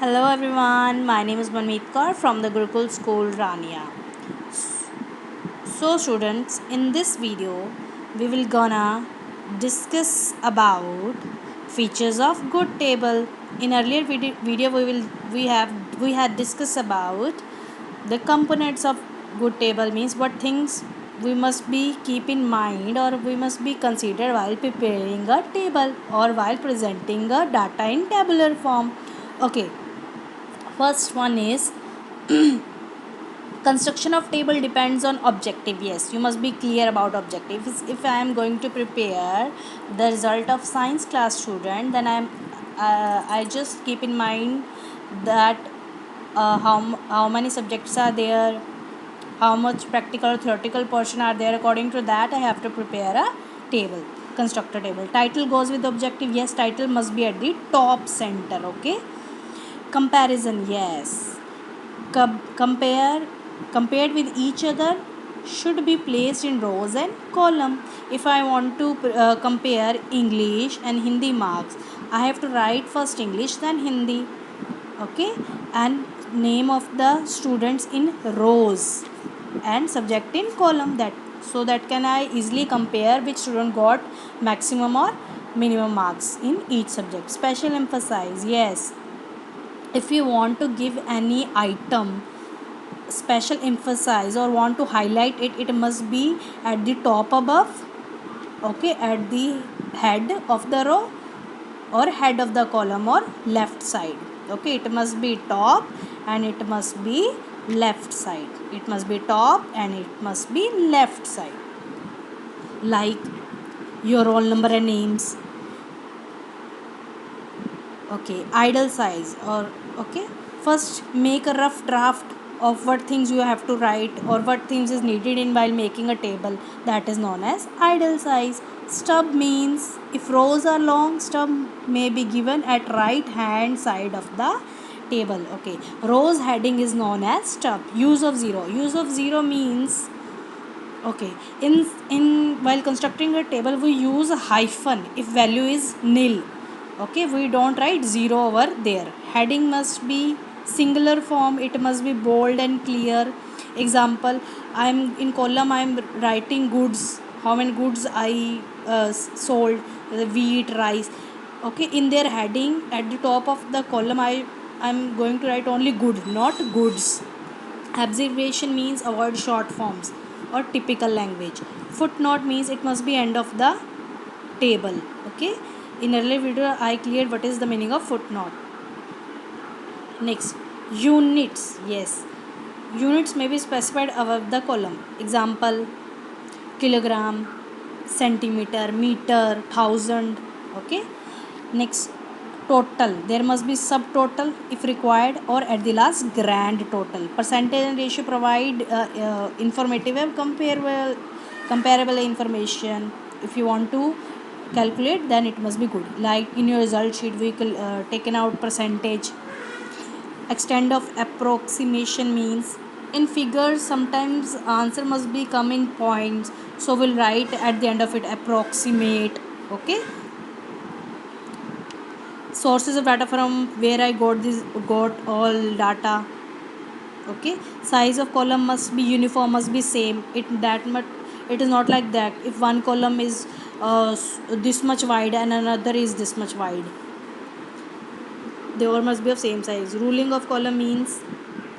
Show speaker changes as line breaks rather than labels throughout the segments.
Hello everyone, my name is Manmeet Kaur from the Gurukul School Rania. So students, in this video we will gonna discuss about features of good table. In earlier video we had discussed about the components of good table, means what things we must be keep in mind or we must be considered while preparing a table or while presenting a data in tabular form. Okay, first one is construction of table depends on objective. Yes, you must be clear about objective. If I am going to prepare the result of science class student, then I just keep in mind that how many subjects are there, how much practical or theoretical portion are there. According to that I have to prepare a table, construct a table. Title goes with objective. Yes, title must be at the top center. Okay, comparison. Yes, compared with each other should be placed in rows and column. If I want to compare English and Hindi marks, I have to write first English then Hindi. Okay, and name of the students in rows and subject in column, that so that can I easily compare which student got maximum or minimum marks in each subject. Special emphasize. Yes, if you want to give any item special emphasize or want to highlight it, it must be at the top above. Okay, at the head of the row or head of the column or left side. Okay, it must be top and it must be left side. It must be top and it must be left side. Like your roll number and names. Okay, idle size. Or okay, first make a rough draft of what things you have to write or what things is needed in while making a table. That is known as idle size. Stub means if rows are long, stub may be given at right hand side of the table. Okay, rows heading is known as stub. Use of zero. Use of zero means, okay, in while constructing a table we use a hyphen if value is nil. Okay, we don't write zero over there. Heading must be singular form. It must be bold and clear. Example, I'm in column, I'm writing goods, how many goods I sold, the wheat, rice. Okay, in their heading at the top of the column I'm going to write only good, not goods. Observation means avoid short forms or typical language. Footnote means it must be end of the table. Okay, in earlier video I cleared what is the meaning of footnote. Next, units. Yes, units may be specified above the column. Example, kilogram, centimeter, meter, thousand. Okay, next, total. There must be subtotal if required or at the last grand total. Percentage and ratio provide informative and comparable information. If you want to calculate, then it must be good. Like in your result sheet we taken out percentage. Extent of approximation means in figures sometimes answer must be come in points, so we'll write at the end of it approximate. Okay, sources of data from where I got all data. Okay, size of column must be uniform, must be same. It is not like that if one column is this much wide and another is this much wide. They all must be of same size. Ruling of column means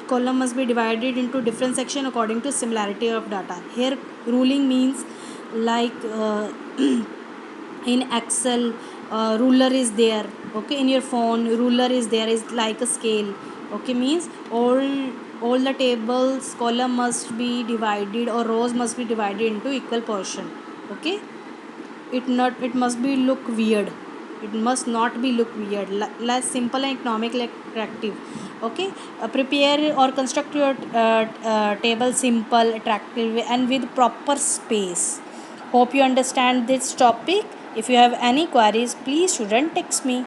column must be divided into different section according to similarity of data. Here ruling means like in Excel ruler is there. Okay, in your phone ruler is there, is like a scale. Okay, means all the tables column must be divided or rows must be divided into equal portion. Okay, it must be look weird. It must not be look weird. Less simple and economical attractive. Okay, prepare or construct your table simple, attractive and with proper space. Hope you understand this topic. If you have any queries, please student text me.